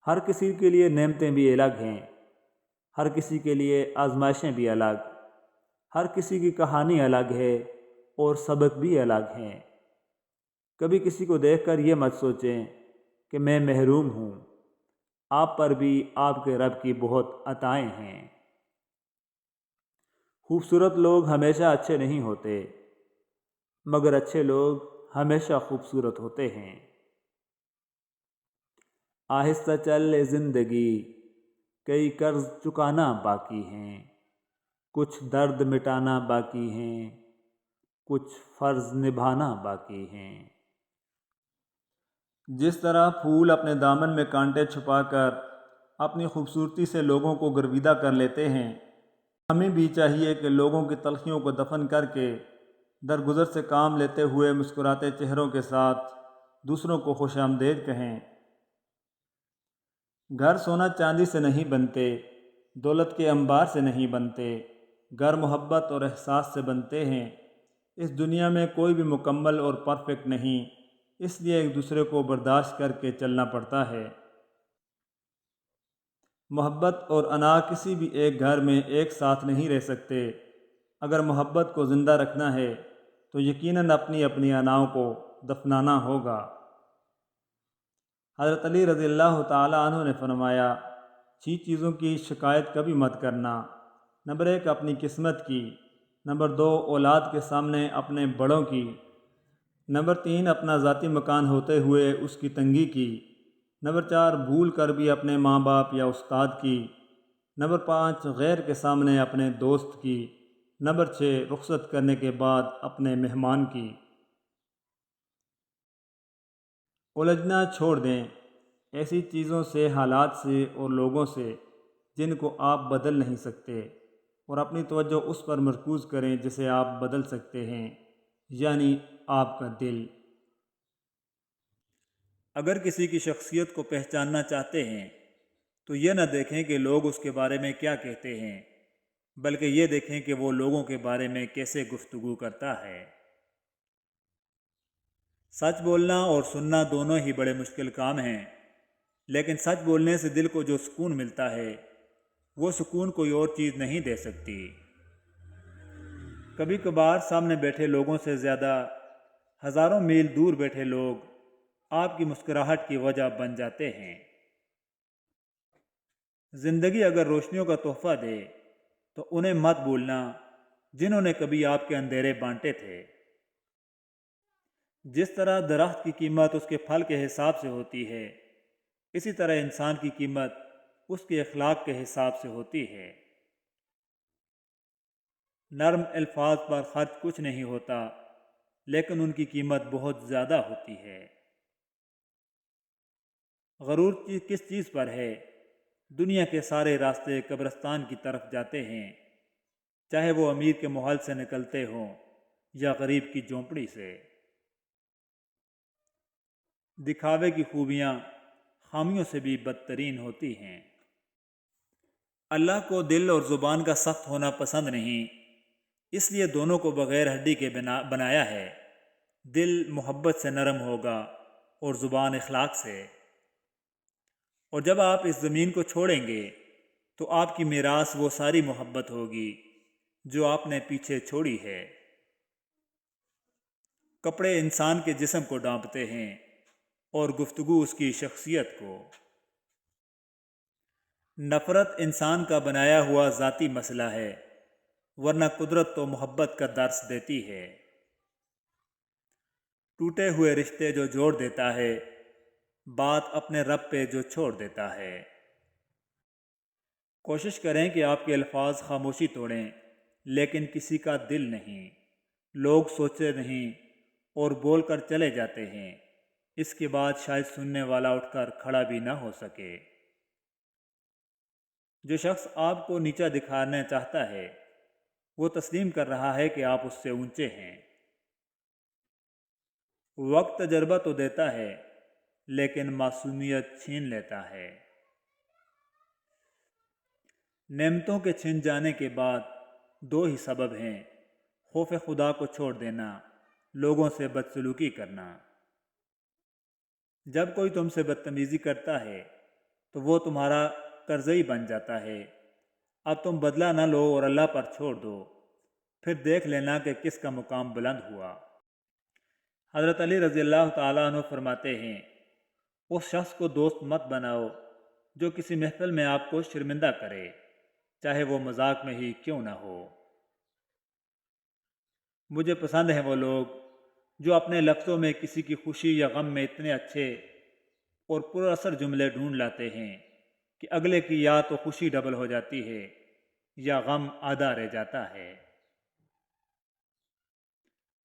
ہر کسی کے لیے نعمتیں بھی الگ ہیں، ہر کسی کے لیے آزمائشیں بھی الگ، ہر کسی کی کہانی الگ ہے اور سبق بھی الگ ہیں۔ کبھی کسی کو دیکھ کر یہ مت سوچیں کہ میں محروم ہوں، آپ پر بھی آپ کے رب کی بہت عطائیں ہیں۔ خوبصورت لوگ ہمیشہ اچھے نہیں ہوتے، مگر اچھے لوگ ہمیشہ خوبصورت ہوتے ہیں۔ آہستہ چل اے زندگی، کئی قرض چکانا باقی ہیں، کچھ درد مٹانا باقی ہیں، کچھ فرض نبھانا باقی ہیں۔ جس طرح پھول اپنے دامن میں کانٹے چھپا کر اپنی خوبصورتی سے لوگوں کو گرویدہ کر لیتے ہیں، ہمیں بھی چاہیے کہ لوگوں کی تلخیوں کو دفن کر کے درگزر سے کام لیتے ہوئے مسکراتے چہروں کے ساتھ دوسروں کو خوش آمدید کہیں۔ گھر سونا چاندی سے نہیں بنتے، دولت کے انبار سے نہیں بنتے، گھر محبت اور احساس سے بنتے ہیں۔ اس دنیا میں کوئی بھی مکمل اور پرفیکٹ نہیں، اس لیے ایک دوسرے کو برداشت کر کے چلنا پڑتا ہے۔ محبت اور انا کسی بھی ایک گھر میں ایک ساتھ نہیں رہ سکتے۔ اگر محبت کو زندہ رکھنا ہے تو یقیناً اپنی اپنی اناؤں کو دفنانا ہوگا۔ حضرت علی رضی اللہ تعالیٰ عنہ نے فرمایا، 6 چیزوں کی شکایت کبھی مت کرنا۔ نمبر 1 اپنی قسمت کی، نمبر 2 اولاد کے سامنے اپنے بڑوں کی، نمبر 3 اپنا ذاتی مکان ہوتے ہوئے اس کی تنگی کی، نمبر 4 بھول کر بھی اپنے ماں باپ یا استاد کی، نمبر 5 غیر کے سامنے اپنے دوست کی، نمبر 6 رخصت کرنے کے بعد اپنے مہمان کی۔ الجھنا چھوڑ دیں ایسی چیزوں سے، حالات سے اور لوگوں سے جن کو آپ بدل نہیں سکتے، اور اپنی توجہ اس پر مرکوز کریں جسے آپ بدل سکتے ہیں، یعنی آپ کا دل۔ اگر کسی کی شخصیت کو پہچاننا چاہتے ہیں تو یہ نہ دیکھیں کہ لوگ اس کے بارے میں کیا کہتے ہیں، بلکہ یہ دیکھیں کہ وہ لوگوں کے بارے میں کیسے گفتگو کرتا ہے۔ سچ بولنا اور سننا دونوں ہی بڑے مشکل کام ہیں، لیکن سچ بولنے سے دل کو جو سکون ملتا ہے وہ سکون کوئی اور چیز نہیں دے سکتی۔ کبھی کبھار سامنے بیٹھے لوگوں سے زیادہ ہزاروں میل دور بیٹھے لوگ آپ کی مسکراہٹ کی وجہ بن جاتے ہیں۔ زندگی اگر روشنیوں کا تحفہ دے تو انہیں مت بھولنا جنہوں نے کبھی آپ کے اندھیرے بانٹے تھے۔ جس طرح درخت کی قیمت اس کے پھل کے حساب سے ہوتی ہے، اسی طرح انسان کی قیمت اس کے اخلاق کے حساب سے ہوتی ہے۔ نرم الفاظ پر خرچ کچھ نہیں ہوتا، لیکن ان کی قیمت بہت زیادہ ہوتی ہے۔ غرور کس چیز پر ہے؟ دنیا کے سارے راستے قبرستان کی طرف جاتے ہیں، چاہے وہ امیر کے محل سے نکلتے ہوں یا غریب کی جھونپڑی سے۔ دکھاوے کی خوبیاں خامیوں سے بھی بدترین ہوتی ہیں۔ اللہ کو دل اور زبان کا سخت ہونا پسند نہیں، اس لیے دونوں کو بغیر ہڈی کے بنایا ہے۔ دل محبت سے نرم ہوگا اور زبان اخلاق سے۔ اور جب آپ اس زمین کو چھوڑیں گے تو آپ کی میراث وہ ساری محبت ہوگی جو آپ نے پیچھے چھوڑی ہے۔ کپڑے انسان کے جسم کو ڈھانپتے ہیں اور گفتگو اس کی شخصیت کو۔ نفرت انسان کا بنایا ہوا ذاتی مسئلہ ہے، ورنہ قدرت تو محبت کا درس دیتی ہے۔ ٹوٹے ہوئے رشتے جو جوڑ دیتا ہے، بات اپنے رب پہ جو چھوڑ دیتا ہے۔ کوشش کریں کہ آپ کے الفاظ خاموشی توڑیں، لیکن کسی کا دل نہیں۔ لوگ سوچتے نہیں اور بول کر چلے جاتے ہیں، اس کے بعد شاید سننے والا اٹھ کر کھڑا بھی نہ ہو سکے۔ جو شخص آپ کو نیچا دکھانا چاہتا ہے وہ تسلیم کر رہا ہے کہ آپ اس سے اونچے ہیں۔ وقت تجربہ تو دیتا ہے لیکن معصومیت چھین لیتا ہے۔ نعمتوں کے چھن جانے کے بعد 2 ہی سبب ہیں: خوف خدا کو چھوڑ دینا، لوگوں سے بدسلوکی کرنا۔ جب کوئی تم سے بدتمیزی کرتا ہے تو وہ تمہارا قرضئی بن جاتا ہے۔ اب تم بدلہ نہ لو اور اللہ پر چھوڑ دو، پھر دیکھ لینا کہ کس کا مقام بلند ہوا۔ حضرت علی رضی اللہ تعالیٰ عنہ فرماتے ہیں، اس شخص کو دوست مت بناؤ جو کسی محفل میں آپ کو شرمندہ کرے، چاہے وہ مذاق میں ہی کیوں نہ ہو۔ مجھے پسند ہیں وہ لوگ جو اپنے لفظوں میں کسی کی خوشی یا غم میں اتنے اچھے اور پر اثر جملے ڈھونڈ لاتے ہیں کہ اگلے کی یا تو خوشی ڈبل ہو جاتی ہے یا غم آدھا رہ جاتا ہے۔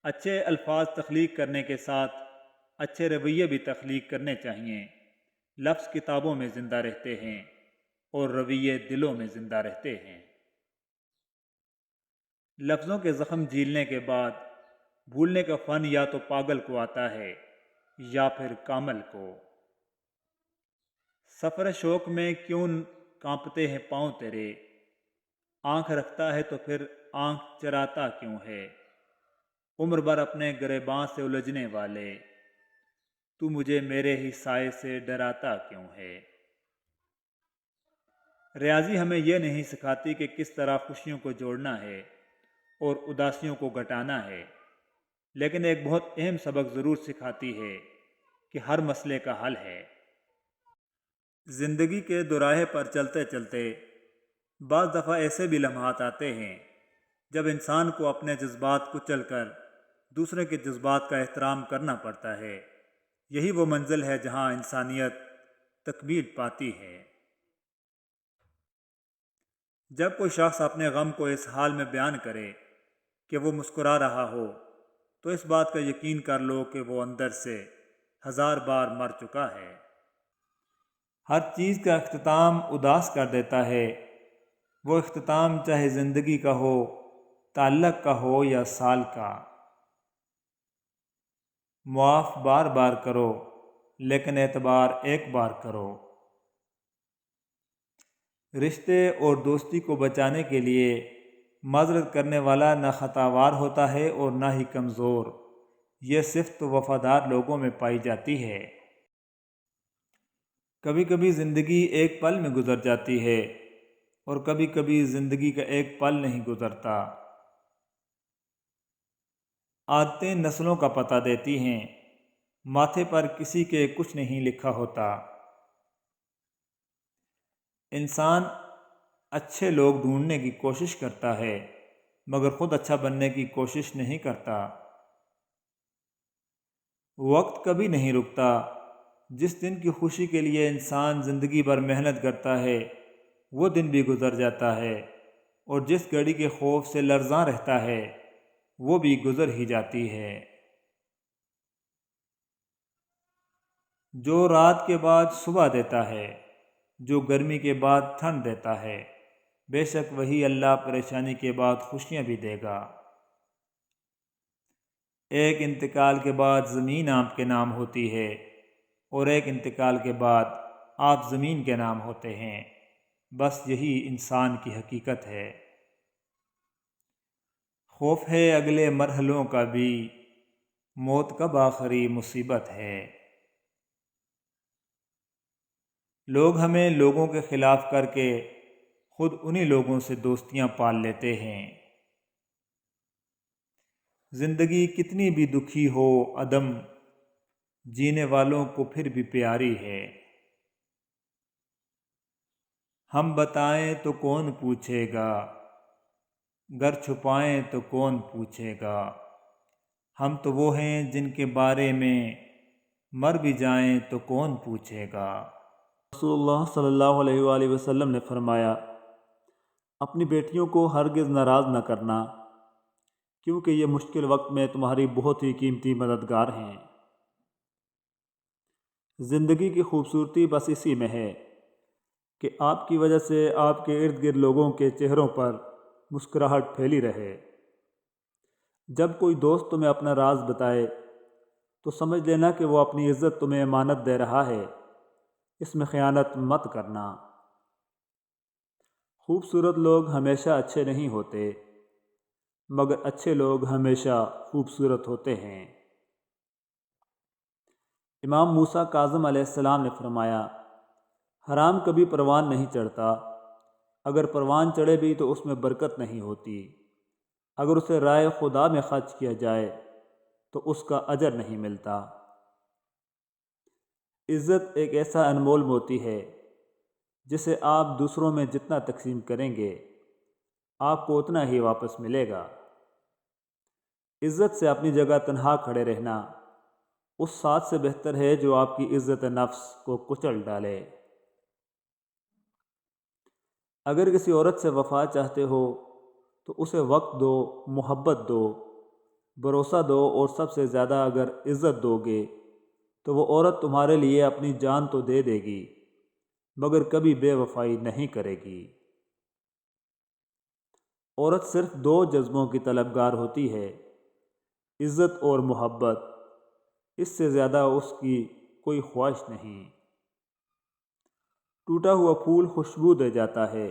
اچھے الفاظ تخلیق کرنے کے ساتھ اچھے رویے بھی تخلیق کرنے چاہیے۔ لفظ کتابوں میں زندہ رہتے ہیں اور رویے دلوں میں زندہ رہتے ہیں۔ لفظوں کے زخم جھیلنے کے بعد بھولنے کا فن یا تو پاگل کو آتا ہے یا پھر کامل کو۔ سفر شوق میں کیوں کانپتے ہیں پاؤں تیرے، آنکھ رکھتا ہے تو پھر آنکھ چراتا کیوں ہے۔ عمر بھر اپنے گریباں سے الجھنے والے، تو مجھے میرے ہی سائے سے ڈراتا کیوں ہے۔ ریاضی ہمیں یہ نہیں سکھاتی کہ کس طرح خوشیوں کو جوڑنا ہے اور اداسیوں کو گھٹانا ہے، لیکن ایک بہت اہم سبق ضرور سکھاتی ہے کہ ہر مسئلے کا حل ہے۔ زندگی کے دوراہے پر چلتے چلتے بعض دفعہ ایسے بھی لمحات آتے ہیں جب انسان کو اپنے جذبات کچل کر دوسرے کے جذبات کا احترام کرنا پڑتا ہے۔ یہی وہ منزل ہے جہاں انسانیت تکمیل پاتی ہے۔ جب کوئی شخص اپنے غم کو اس حال میں بیان کرے کہ وہ مسکرا رہا ہو تو اس بات کا یقین کر لو کہ وہ اندر سے 1000 بار مر چکا ہے۔ ہر چیز کا اختتام اداس کر دیتا ہے، وہ اختتام چاہے زندگی کا ہو، تعلق کا ہو یا سال کا۔ معاف بار بار کرو لیکن اعتبار ایک بار کرو۔ رشتے اور دوستی کو بچانے کے لیے معذرت کرنے والا نہ خطاوار ہوتا ہے اور نہ ہی کمزور، یہ صفت وفادار لوگوں میں پائی جاتی ہے۔ کبھی کبھی زندگی ایک پل میں گزر جاتی ہے اور کبھی کبھی زندگی کا ایک پل نہیں گزرتا۔ عادتیں نسلوں کا پتہ دیتی ہیں، ماتھے پر کسی کے کچھ نہیں لکھا ہوتا۔ انسان اچھے لوگ ڈھونڈنے کی کوشش کرتا ہے مگر خود اچھا بننے کی کوشش نہیں کرتا۔ وقت کبھی نہیں رکتا، جس دن کی خوشی کے لیے انسان زندگی بھر محنت کرتا ہے وہ دن بھی گزر جاتا ہے، اور جس گھڑی کے خوف سے لرزاں رہتا ہے وہ بھی گزر ہی جاتی ہے۔ جو رات کے بعد صبح دیتا ہے، جو گرمی کے بعد ٹھنڈ دیتا ہے، بے شک وہی اللہ پریشانی کے بعد خوشیاں بھی دے گا۔ ایک انتقال کے بعد زمین آپ کے نام ہوتی ہے اور ایک انتقال کے بعد آپ زمین کے نام ہوتے ہیں، بس یہی انسان کی حقیقت ہے۔ خوف ہے اگلے مرحلوں کا بھی، موت کب آخری مصیبت ہے۔ لوگ ہمیں لوگوں کے خلاف کر کے خود انہی لوگوں سے دوستیاں پال لیتے ہیں۔ زندگی کتنی بھی دکھی ہو عدم، جینے والوں کو پھر بھی پیاری ہے۔ ہم بتائیں تو کون پوچھے گا، گر چھپائیں تو کون پوچھے گا۔ ہم تو وہ ہیں جن کے بارے میں مر بھی جائیں تو کون پوچھے گا۔ رسول اللہ صلی اللہ علیہ وآلہ وسلم نے فرمایا، اپنی بیٹیوں کو ہرگز ناراض نہ کرنا، کیونکہ یہ مشکل وقت میں تمہاری بہت ہی قیمتی مددگار ہیں۔ زندگی کی خوبصورتی بس اسی میں ہے کہ آپ کی وجہ سے آپ کے ارد گرد لوگوں کے چہروں پر مسکراہٹ پھیلی رہے۔ جب کوئی دوست تمہیں اپنا راز بتائے تو سمجھ لینا کہ وہ اپنی عزت تمہیں امانت دے رہا ہے، اس میں خیانت مت کرنا۔ خوبصورت لوگ ہمیشہ اچھے نہیں ہوتے، مگر اچھے لوگ ہمیشہ خوبصورت ہوتے ہیں۔ امام موسیٰ کاظم علیہ السلام نے فرمایا، حرام کبھی پروان نہیں چڑھتا، اگر پروان چڑھے بھی تو اس میں برکت نہیں ہوتی، اگر اسے رائے خدا میں خرچ کیا جائے تو اس کا اجر نہیں ملتا۔ عزت ایک ایسا انمول موتی ہے جسے آپ دوسروں میں جتنا تقسیم کریں گے آپ کو اتنا ہی واپس ملے گا۔ عزت سے اپنی جگہ تنہا کھڑے رہنا اس ساتھ سے بہتر ہے جو آپ کی عزت نفس کو کچل ڈالے۔ اگر کسی عورت سے وفا چاہتے ہو تو اسے وقت دو، محبت دو، بھروسہ دو، اور سب سے زیادہ اگر عزت دو گے تو وہ عورت تمہارے لیے اپنی جان تو دے دے گی مگر کبھی بے وفائی نہیں کرے گی۔ عورت صرف دو جذبوں کی طلبگار ہوتی ہے، عزت اور محبت، اس سے زیادہ اس کی کوئی خواہش نہیں۔ ٹوٹا ہوا پھول خوشبو دے جاتا ہے،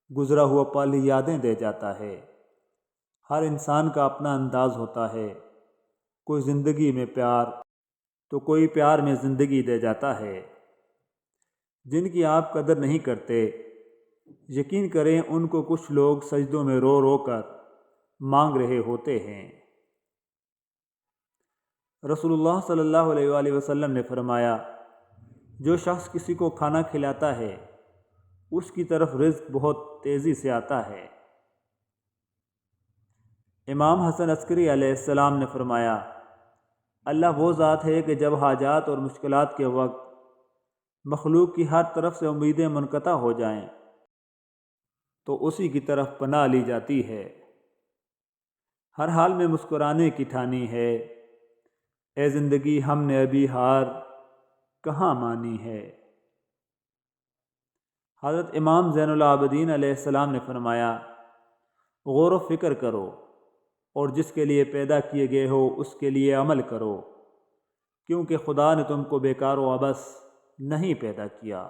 گزرا ہوا پل یادیں دے جاتا ہے۔ ہر انسان کا اپنا انداز ہوتا ہے، کوئی زندگی میں پیار تو کوئی پیار میں زندگی دے جاتا ہے۔ جن کی آپ قدر نہیں کرتے، یقین کریں ان کو کچھ لوگ سجدوں میں رو رو کر مانگ رہے ہوتے ہیں۔ رسول اللہ صلی اللہ علیہ وآلہ وسلم نے فرمایا، جو شخص کسی کو کھانا کھلاتا ہے اس کی طرف رزق بہت تیزی سے آتا ہے۔ امام حسن عسکری علیہ السلام نے فرمایا، اللہ وہ ذات ہے کہ جب حاجات اور مشکلات کے وقت مخلوق کی ہر طرف سے امیدیں منقطع ہو جائیں تو اسی کی طرف پناہ لی جاتی ہے۔ ہر حال میں مسکرانے کی ٹھانی ہے، اے زندگی ہم نے ابھی ہار کہاں مانی ہے۔ حضرت امام زین العابدین علیہ السلام نے فرمایا، غور و فکر کرو اور جس کے لیے پیدا کیے گئے ہو اس کے لیے عمل کرو، کیونکہ خدا نے تم کو بیکار و عبث نہیں پیدا کیا۔